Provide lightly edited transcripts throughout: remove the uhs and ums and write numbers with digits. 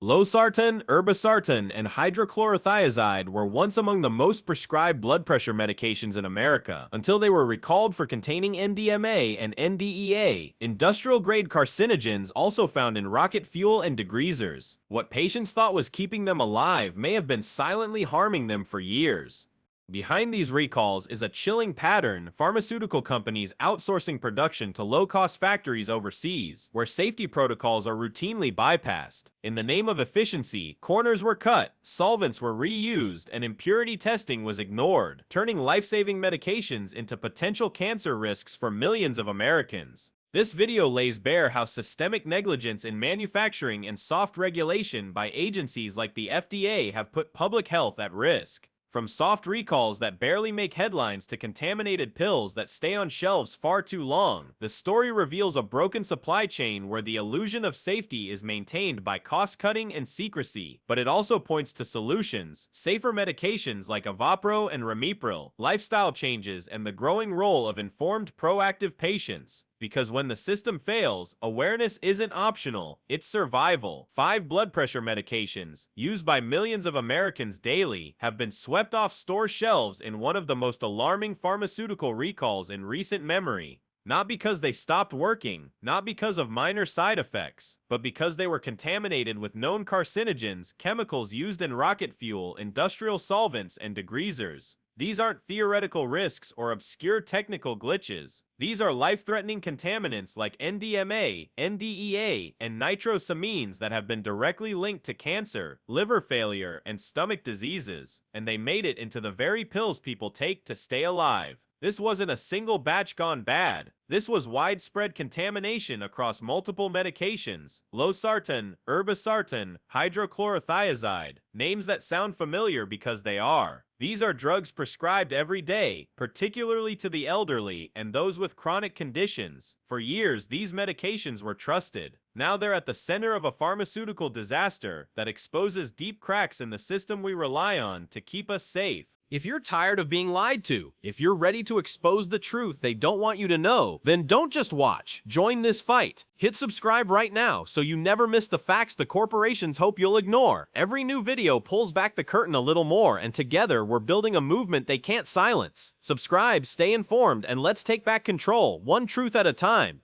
Losartan, irbesartan, and hydrochlorothiazide were once among the most prescribed blood pressure medications in America, until they were recalled for containing NDMA and NDEA, industrial-grade carcinogens also found in rocket fuel and degreasers. What patients thought was keeping them alive may have been silently harming them for years. Behind these recalls is a chilling pattern: pharmaceutical companies outsourcing production to low-cost factories overseas, where safety protocols are routinely bypassed. In the name of efficiency, corners were cut, solvents were reused, and impurity testing was ignored, turning life-saving medications into potential cancer risks for millions of Americans. This video lays bare how systemic negligence in manufacturing and soft regulation by agencies like the FDA have put public health at risk. From soft recalls that barely make headlines to contaminated pills that stay on shelves far too long, the story reveals a broken supply chain where the illusion of safety is maintained by cost-cutting and secrecy. But it also points to solutions: safer medications like Avapro and Ramipril, lifestyle changes, and the growing role of informed, proactive patients. Because when the system fails, awareness isn't optional, it's survival. 5 blood pressure medications, used by millions of Americans daily, have been swept off store shelves in one of the most alarming pharmaceutical recalls in recent memory. Not because they stopped working, not because of minor side effects, but because they were contaminated with known carcinogens, chemicals used in rocket fuel, industrial solvents, and degreasers. These aren't theoretical risks or obscure technical glitches. These are life-threatening contaminants like NDMA, NDEA, and nitrosamines that have been directly linked to cancer, liver failure, and stomach diseases, and they made it into the very pills people take to stay alive. This wasn't a single batch gone bad. This was widespread contamination across multiple medications: losartan, irbesartan, hydrochlorothiazide, names that sound familiar because they are. These are drugs prescribed every day, particularly to the elderly and those with chronic conditions. For years, these medications were trusted. Now they're at the center of a pharmaceutical disaster that exposes deep cracks in the system we rely on to keep us safe. If you're tired of being lied to, if you're ready to expose the truth they don't want you to know, then don't just watch. Join this fight. Hit subscribe right now so you never miss the facts the corporations hope you'll ignore. Every new video pulls back the curtain a little more, and together we're building a movement they can't silence. Subscribe, stay informed, and let's take back control, one truth at a time.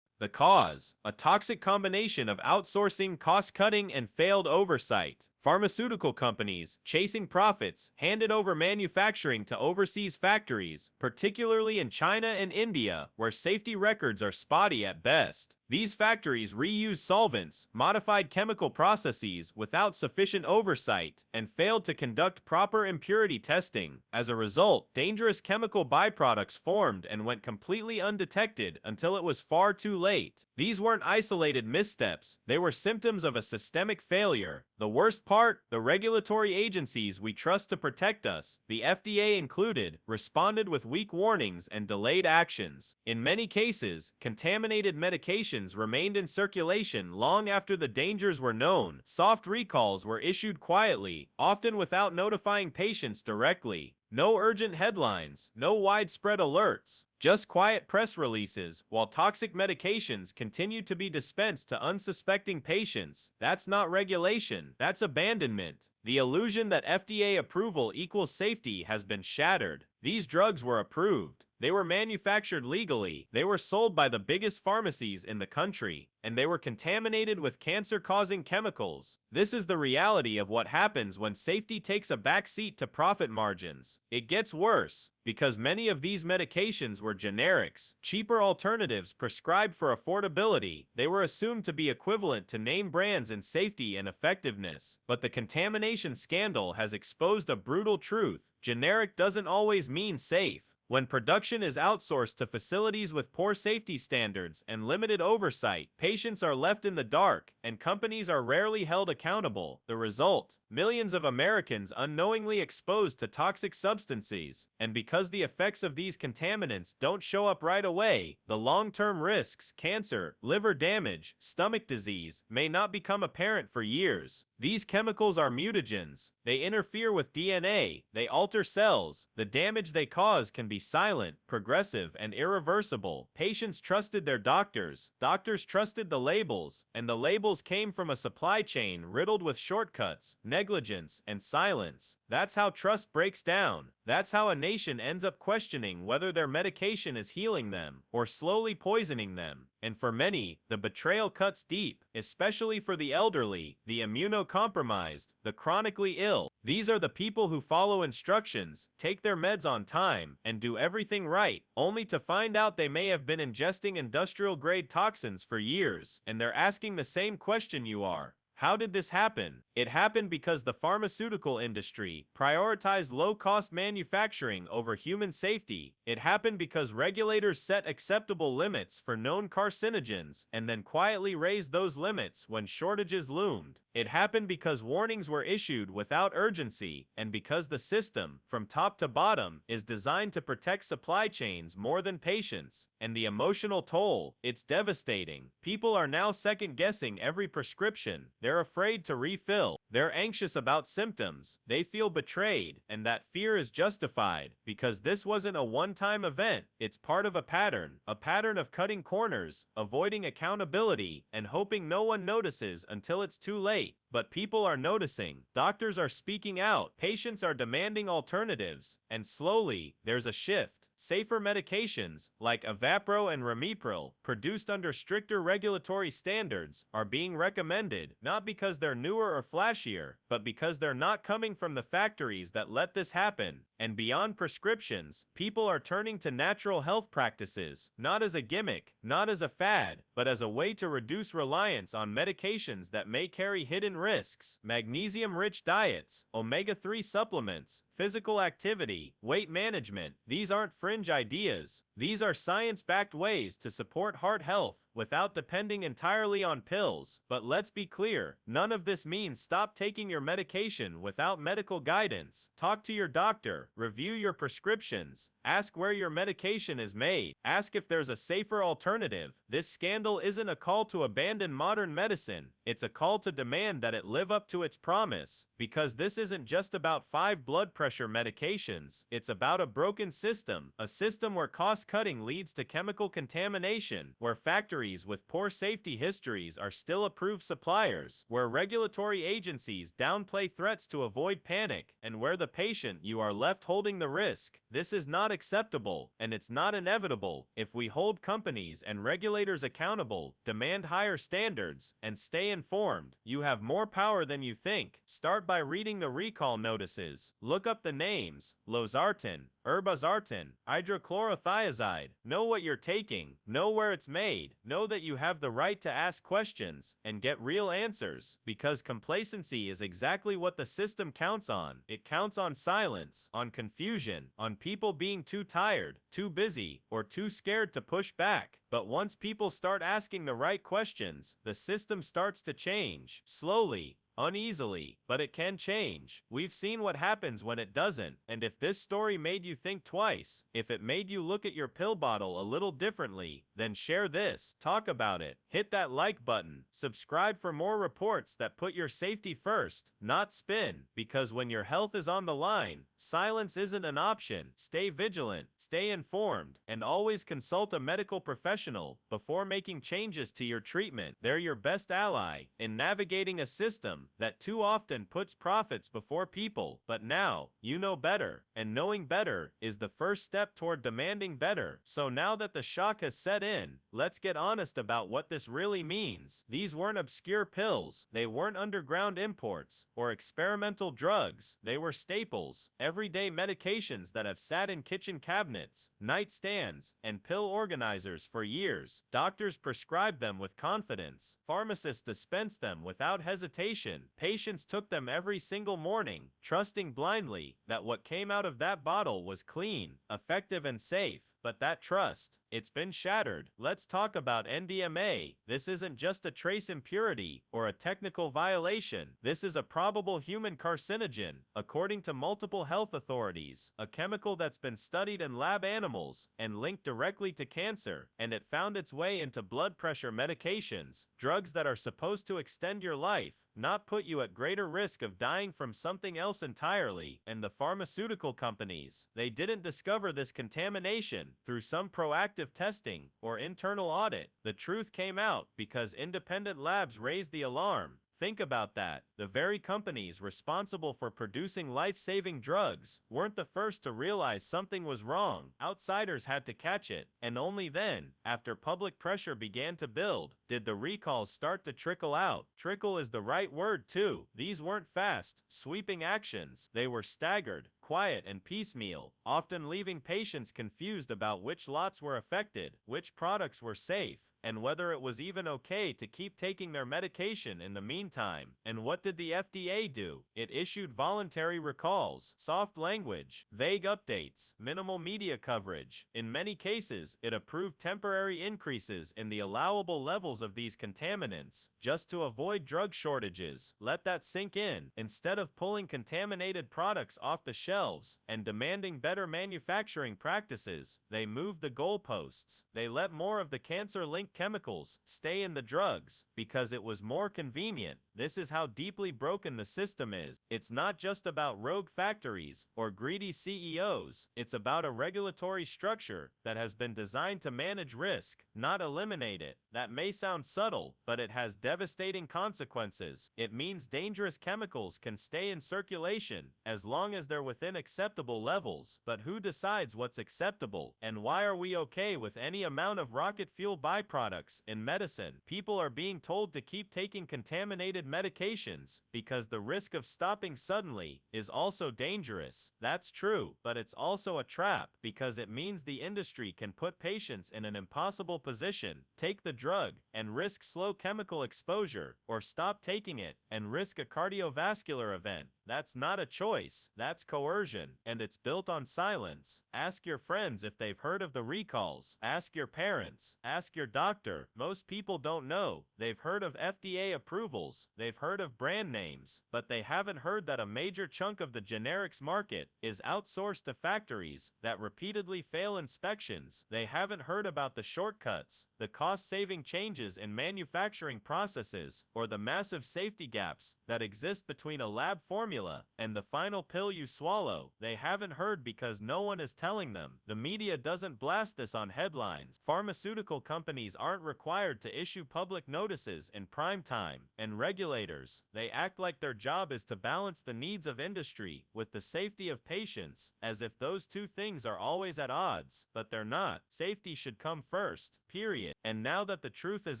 The cause: a toxic combination of outsourcing, cost-cutting, and failed oversight. Pharmaceutical companies, chasing profits, handed over manufacturing to overseas factories, particularly in China and India, where safety records are spotty at best. These factories reuse solvents, modified chemical processes without sufficient oversight, and failed to conduct proper impurity testing. As a result, dangerous chemical byproducts formed and went completely undetected until it was far too late. These weren't isolated missteps, they were symptoms of a systemic failure. The worst part: the regulatory agencies we trust to protect us, the FDA included, responded with weak warnings and delayed actions. In many cases, contaminated medications remained in circulation long after the dangers were known. Soft recalls were issued quietly, often without notifying patients directly. No urgent headlines, no widespread alerts, just quiet press releases, while toxic medications continued to be dispensed to unsuspecting patients. That's not regulation, that's abandonment. The illusion that FDA approval equals safety has been shattered. These drugs were approved. They were manufactured legally. They were sold by the biggest pharmacies in the country. And they were contaminated with cancer-causing chemicals. This is the reality of what happens when safety takes a backseat to profit margins. It gets worse, because many of these medications were generics, cheaper alternatives prescribed for affordability. They were assumed to be equivalent to name brands in safety and effectiveness. But the contamination scandal has exposed a brutal truth: generic doesn't always mean safe. When production is outsourced to facilities with poor safety standards and limited oversight, patients are left in the dark, and companies are rarely held accountable. The result: millions of Americans unknowingly exposed to toxic substances. And because the effects of these contaminants don't show up right away, the long-term risks, cancer, liver damage, stomach disease, may not become apparent for years. These chemicals are mutagens. They interfere with DNA. They alter cells. The damage they cause can be silent, progressive, and irreversible. Patients trusted their doctors, doctors trusted the labels, and the labels came from a supply chain riddled with shortcuts, negligence, and silence. That's how trust breaks down. That's how a nation ends up questioning whether their medication is healing them or slowly poisoning them. And for many, the betrayal cuts deep, especially for the elderly, the immunocompromised, the chronically ill. These are the people who follow instructions, take their meds on time, and do everything right, only to find out they may have been ingesting industrial-grade toxins for years, and they're asking the same question you are. How did this happen? It happened because the pharmaceutical industry prioritized low-cost manufacturing over human safety. It happened because regulators set acceptable limits for known carcinogens and then quietly raised those limits when shortages loomed. It happened because warnings were issued without urgency and because the system, from top to bottom, is designed to protect supply chains more than patients. And the emotional toll, it's devastating. People are now second-guessing every prescription. They're afraid to refill. They're anxious about symptoms. They feel betrayed, and that fear is justified because this wasn't a one-time event. It's part of a pattern of cutting corners, avoiding accountability, and hoping no one notices until it's too late. But people are noticing. Doctors are speaking out. Patients are demanding alternatives. And slowly, there's a shift. Safer medications, like Avapro and Ramipril, produced under stricter regulatory standards, are being recommended, not because they're newer or flashier, but because they're not coming from the factories that let this happen. And beyond prescriptions, people are turning to natural health practices, not as a gimmick, not as a fad, but as a way to reduce reliance on medications that may carry hidden risks. Magnesium-rich diets, omega-3 supplements, physical activity, weight management, these aren't fringe ideas. These are science-backed ways to support heart health without depending entirely on pills. But let's be clear, none of this means stop taking your medication without medical guidance. Talk to your doctor, review your prescriptions, ask where your medication is made, ask if there's a safer alternative. This scandal isn't a call to abandon modern medicine, it's a call to demand that it live up to its promise, because this isn't just about 5 blood pressure medications, it's about a broken system, a system where cost-cutting leads to chemical contamination, where factories with poor safety histories are still approved suppliers, where regulatory agencies downplay threats to avoid panic, and where the patient you are left holding the risk. This is not acceptable, and it's not inevitable. If we hold companies and regulators accountable, demand higher standards, and stay informed, you have more power than you think. Start by reading the recall notices. Look up the names: losartan, irbesartan, hydrochlorothiazide. Know what you're taking, know where it's made, know that you have the right to ask questions and get real answers, because complacency is exactly what the system counts on. It counts on silence, on confusion, on people being too tired, too busy, or too scared to push back. But once people start asking the right questions, the system starts to change, slowly, uneasily, but it can change. We've seen what happens when it doesn't, and if this story made you think twice, if it made you look at your pill bottle a little differently, then share this, talk about it, hit that like button, subscribe for more reports that put your safety first, not spin, because when your health is on the line, silence isn't an option. Stay vigilant, stay informed, and always consult a medical professional before making changes to your treatment. They're your best ally in navigating a system that too often puts profits before people. But now, you know better, and knowing better is the first step toward demanding better. So now that the shock has set in, let's get honest about what this really means. These weren't obscure pills, they weren't underground imports, or experimental drugs. They were staples, everyday medications that have sat in kitchen cabinets, nightstands, and pill organizers for years. Doctors prescribed them with confidence. Pharmacists dispensed them without hesitation. Patients took them every single morning, trusting blindly that what came out of that bottle was clean, effective, and safe. But that trust, it's been shattered. Let's talk about NDMA. This isn't just a trace impurity or a technical violation. This is a probable human carcinogen, according to multiple health authorities, a chemical that's been studied in lab animals and linked directly to cancer, and it found its way into blood pressure medications, drugs that are supposed to extend your life, not put you at greater risk of dying from something else entirely. And the pharmaceutical companies, they didn't discover this contamination through some proactive testing or internal audit. The truth came out because independent labs raised the alarm. Think about that. The very companies responsible for producing life-saving drugs weren't the first to realize something was wrong. Outsiders had to catch it, and only then, after public pressure began to build, did the recalls start to trickle out. Trickle is the right word too. These weren't fast, sweeping actions. They were staggered, quiet, and piecemeal, often leaving patients confused about which lots were affected, which products were safe, and whether it was even okay to keep taking their medication in the meantime. And what did the FDA do? It issued voluntary recalls, soft language, vague updates, minimal media coverage. In many cases, it approved temporary increases in the allowable levels of these contaminants, just to avoid drug shortages. Let that sink in. Instead of pulling contaminated products off the shelves and demanding better manufacturing practices, they moved the goalposts. They let more of the cancer-linked chemicals stay in the drugs because it was more convenient. This is how deeply broken the system is. It's not just about rogue factories or greedy CEOs. It's about a regulatory structure that has been designed to manage risk, not eliminate it. That may sound subtle, but it has devastating consequences. It means dangerous chemicals can stay in circulation as long as they're within acceptable levels. But who decides what's acceptable? And why are we okay with any amount of rocket fuel byproducts in medicine? People are being told to keep taking contaminated medications because the risk of stopping suddenly is also dangerous. That's true, but it's also a trap because it means the industry can put patients in an impossible position. Take the drug and risk slow chemical exposure, or stop taking it and risk a cardiovascular event. That's not a choice, that's coercion, and it's built on silence. Ask your friends if they've heard of the recalls. Ask your parents. Ask your doctor. Most people don't know. They've heard of FDA approvals. They've heard of brand names, but they haven't heard that a major chunk of the generics market is outsourced to factories that repeatedly fail inspections. They haven't heard about the shortcuts, the cost-saving changes in manufacturing processes, or the massive safety gaps that exist between a lab formula and the final pill you swallow. They haven't heard because no one is telling them. The media doesn't blast this on headlines. Pharmaceutical companies aren't required to issue public notices in prime time, and regulators, they act like their job is to balance the needs of industry with the safety of patients, as if those two things are always at odds, but they're not. Safety should come first, period. And now that the truth is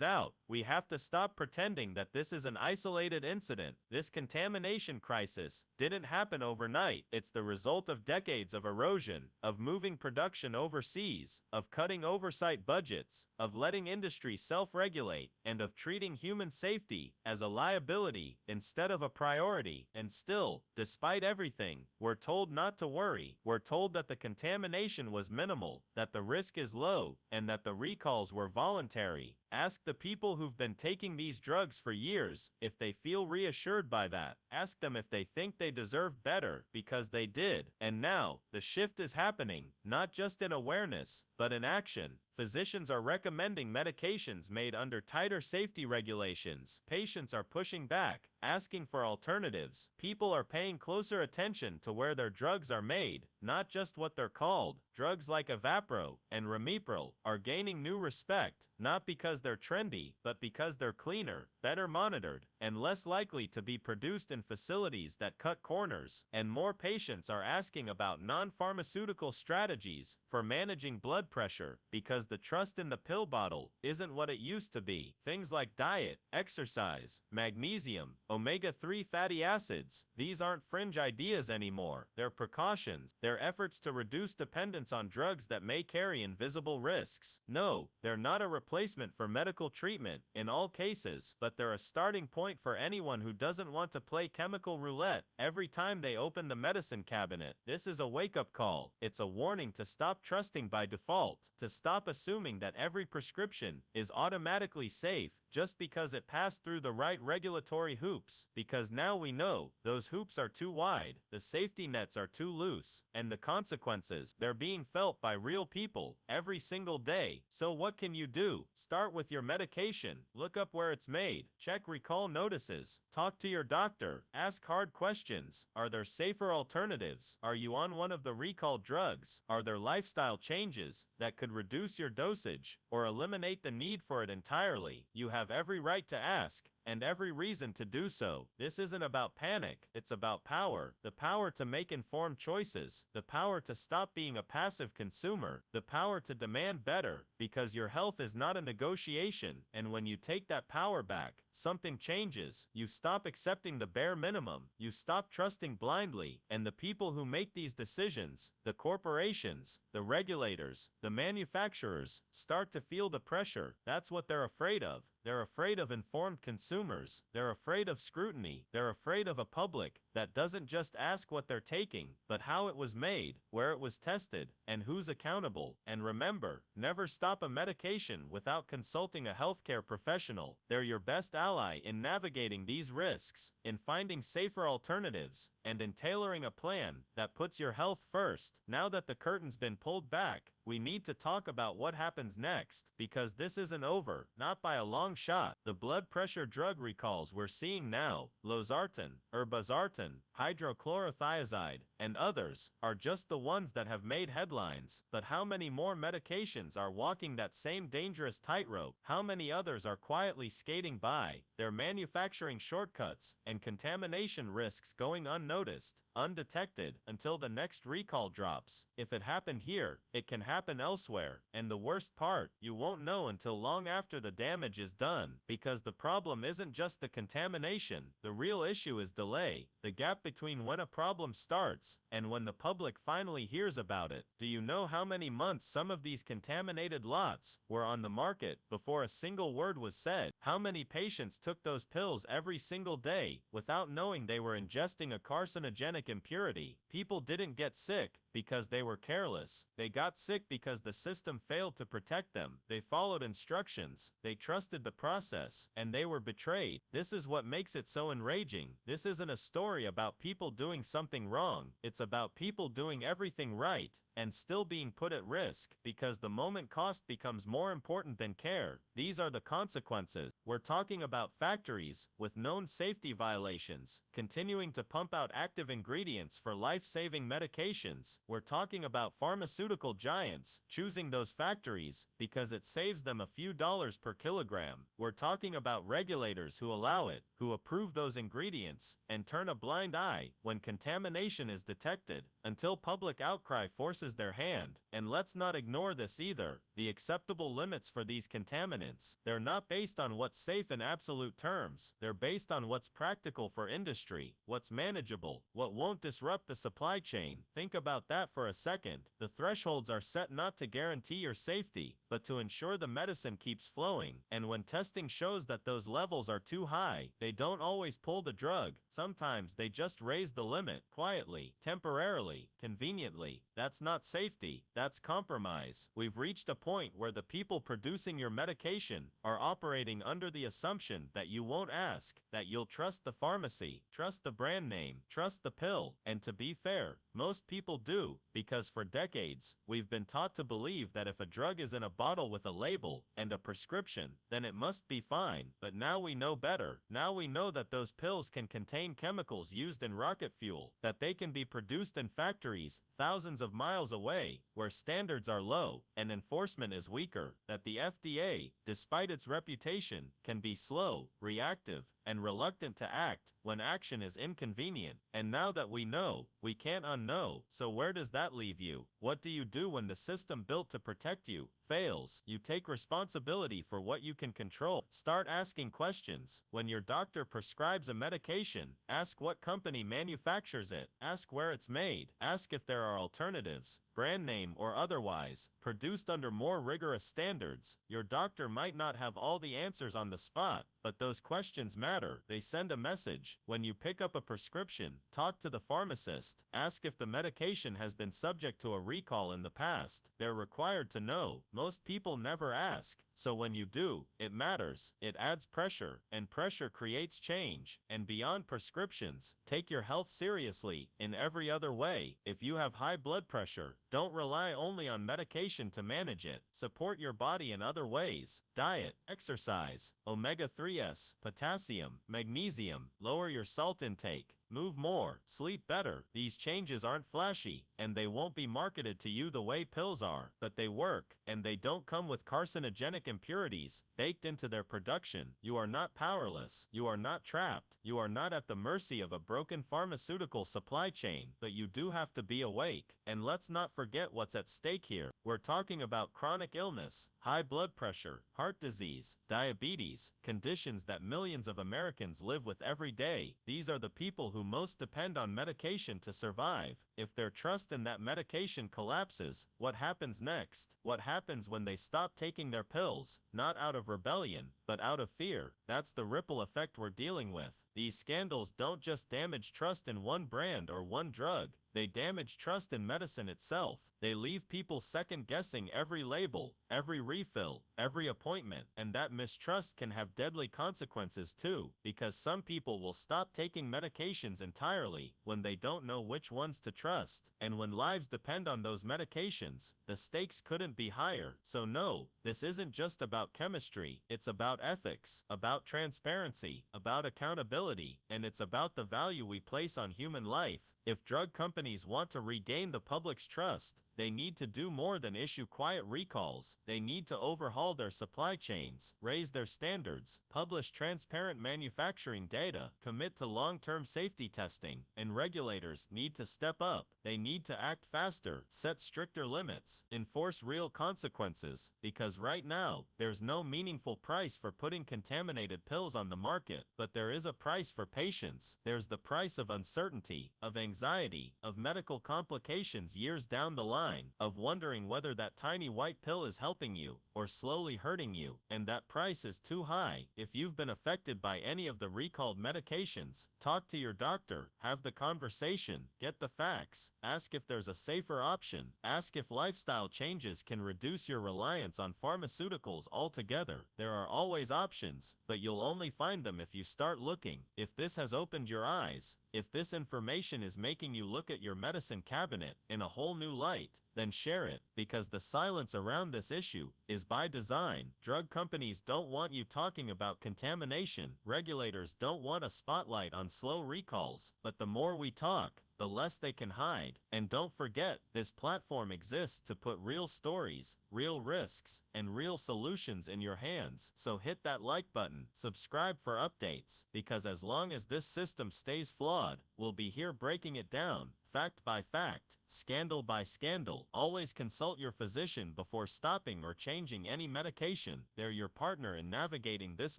out, we have to stop pretending that this is an isolated incident. This contamination crisis didn't happen overnight. It's the result of decades of erosion, of moving production overseas, of cutting oversight budgets, of letting industry self-regulate, and of treating human safety as a liability instead of a priority. And still, despite everything, we're told not to worry. We're told that the contamination was minimal, that the risk is low, and that the recalls were voluntary. Ask the people who've been taking these drugs for years if they feel reassured by that. Ask them if they think they deserve better, because they did. And now, the shift is happening, not just in awareness, but in action. Physicians are recommending medications made under tighter safety regulations. Patients are pushing back, asking for alternatives. People are paying closer attention to where their drugs are made, not just what they're called. Drugs like Avapro and Ramipril are gaining new respect, not because they're trendy, but because they're cleaner, better monitored, and less likely to be produced in facilities that cut corners. And more patients are asking about non-pharmaceutical strategies for managing blood pressure because the trust in the pill bottle isn't what it used to be. Things like diet, exercise, magnesium, omega-3 fatty acids, these aren't fringe ideas anymore. They're precautions. They're efforts to reduce dependence on drugs that may carry invisible risks. No, they're not a replacement for medical treatment in all cases, but they're a starting point for anyone who doesn't want to play chemical roulette every time they open the medicine cabinet. This is a wake-up call. It's a warning to stop trusting by default, to stop assuming that every prescription is automatically safe, just because it passed through the right regulatory hoops, because now we know those hoops are too wide, the safety nets are too loose, and the consequences, they're being felt by real people every single day. So what can you do? Start with your medication, look up where it's made, check recall notices, talk to your doctor, ask hard questions. Are there safer alternatives? Are you on one of the recalled drugs? Are there lifestyle changes that could reduce your dosage or eliminate the need for it entirely? You have every right to ask, and every reason to do so. This isn't about panic, it's about power. The power to make informed choices, the power to stop being a passive consumer, the power to demand better, because your health is not a negotiation, and when you take that power back, something changes. You stop accepting the bare minimum, you stop trusting blindly, and the people who make these decisions, the corporations, the regulators, the manufacturers, start to feel the pressure. That's what they're afraid of. They're afraid of informed consumers. They're afraid of scrutiny. They're afraid of a public that doesn't just ask what they're taking, but how it was made, where it was tested, and who's accountable. And remember, never stop a medication without consulting a healthcare professional. They're your best ally in navigating these risks, in finding safer alternatives, and in tailoring a plan that puts your health first. Now that the curtain's been pulled back, we need to talk about what happens next, because this isn't over, not by a long shot. The blood pressure drug recalls we're seeing now, losartan, irbesartan, hydrochlorothiazide, and others, are just the ones that have made headlines. But how many more medications are walking that same dangerous tightrope? How many others are quietly skating by, their manufacturing shortcuts and contamination risks going unnoticed, undetected, until the next recall drops? If it happened here, it can happen elsewhere. And the worst part, you won't know until long after the damage is done, because the problem isn't just the contamination. The real issue is delay, the gap between when a problem starts and when the public finally hears about it. Do you know how many months some of these contaminated lots were on the market before a single word was said? How many patients took those pills every single day without knowing they were ingesting a carcinogenic impurity? People didn't get sick because they were careless. They got sick because the system failed to protect them. They followed instructions, they trusted the process, and they were betrayed. This is what makes it so enraging. This isn't a story about people doing something wrong. It's about people doing everything right and still being put at risk, because the moment cost becomes more important than care. These are the consequences. We're talking about factories with known safety violations, continuing to pump out active ingredients for life-saving medications. We're talking about pharmaceutical giants choosing those factories because it saves them a few dollars per kilogram. We're talking about regulators who allow it, who approve those ingredients, and turn a blind eye when contamination is detected, until public outcry forces their hand. And let's not ignore this either. The acceptable limits for these contaminants, they're not based on what's safe in absolute terms. They're based on what's practical for industry, what's manageable, what won't disrupt the supply chain. Think about that for a second. The thresholds are set not to guarantee your safety, but to ensure the medicine keeps flowing. And when testing shows that those levels are too high, they don't always pull the drug. Sometimes they just raise the limit, quietly, temporarily, conveniently. That's not safety, that's compromise. We've reached a point where the people producing your medication are operating under the assumption that you won't ask, that you'll trust the pharmacy, trust the brand name, trust the pill. And to be fair, most people do, because for decades, we've been taught to believe that if a drug is in a bottle with a label and a prescription, then it must be fine. But now we know better. Now we know that those pills can contain chemicals used in rocket fuel, that they can be produced in factories thousands of miles away, where standards are low and enforcement is weaker, that the FDA, despite its reputation, can be slow, reactive, and reluctant to act when action is inconvenient. And now that we know, we can't unknow. So where does that leave you? What do you do when the system built to protect you fails? You take responsibility for what you can control. Start asking questions. When your doctor prescribes a medication, ask what company manufactures it. Ask where it's made. Ask if there are alternatives, brand name or otherwise, produced under more rigorous standards. Your doctor might not have all the answers on the spot, but those questions matter. They send a message. When you pick up a prescription, talk to the pharmacist. Ask if the medication has been subject to a recall in the past. They're required to know. Most people never ask, So when you do, it matters. It adds pressure, and pressure creates change. And beyond prescriptions, take your health seriously in every other way. If you have high blood pressure, don't rely only on medication to manage it. Support your body in other ways. Diet, exercise, omega-3s, potassium, magnesium, lower your salt intake. Move more, sleep better. These changes aren't flashy, and they won't be marketed to you the way pills are, but they work, and they don't come with carcinogenic impurities baked into their production. You are not powerless. You are not trapped. You are not at the mercy of a broken pharmaceutical supply chain, but you do have to be awake. And let's not forget what's at stake here. We're talking about chronic illness, high blood pressure, heart disease, diabetes, conditions that millions of Americans live with every day. These are the people who most depend on medication to survive. If their trust in that medication collapses, what happens next? What happens when they stop taking their pills, not out of rebellion, but out of fear? That's the ripple effect we're dealing with. These scandals don't just damage trust in one brand or one drug. They damage trust in medicine itself. They leave people second-guessing every label, every refill, every appointment, and that mistrust can have deadly consequences too, because some people will stop taking medications entirely when they don't know which ones to trust. And when lives depend on those medications, the stakes couldn't be higher. So no, this isn't just about chemistry. It's about ethics, about transparency, about accountability, and it's about the value we place on human life. If drug companies want to regain the public's trust, they need to do more than issue quiet recalls. They need to overhaul their supply chains, raise their standards, publish transparent manufacturing data, commit to long-term safety testing, and regulators need to step up. They need to act faster, set stricter limits, enforce real consequences, because right now, there's no meaningful price for putting contaminated pills on the market, but there is a price for patience. There's the price of uncertainty, of anxiety, of medical complications years down the line, of wondering whether that tiny white pill is helping you or slowly hurting you, and that price is too high. If you've been affected by any of the recalled medications, talk to your doctor, have the conversation, get the facts, ask if there's a safer option, ask if lifestyle changes can reduce your reliance on pharmaceuticals altogether. There are always options, but you'll only find them if you start looking. If this has opened your eyes, if this information is making you look at your medicine cabinet in a whole new light, then share it, because the silence around this issue is by design. Drug companies don't want you talking about contamination. Regulators don't want a spotlight on slow recalls. But the more we talk, the less they can hide. And don't forget, this platform exists to put real stories, real risks, and real solutions in your hands. So hit that like button, subscribe for updates, because as long as this system stays flawed, we'll be here breaking it down, fact by fact, scandal by scandal. Always consult your physician before stopping or changing any medication. They're your partner in navigating this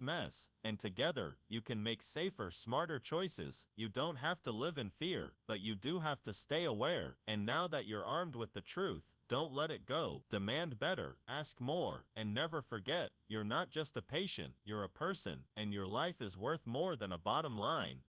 mess, and together, you can make safer, smarter choices. You don't have to live in fear, but you do have to stay aware. And now that you're armed with the truth, don't let it go. Demand better, ask more, and never forget, you're not just a patient, you're a person, and your life is worth more than a bottom line.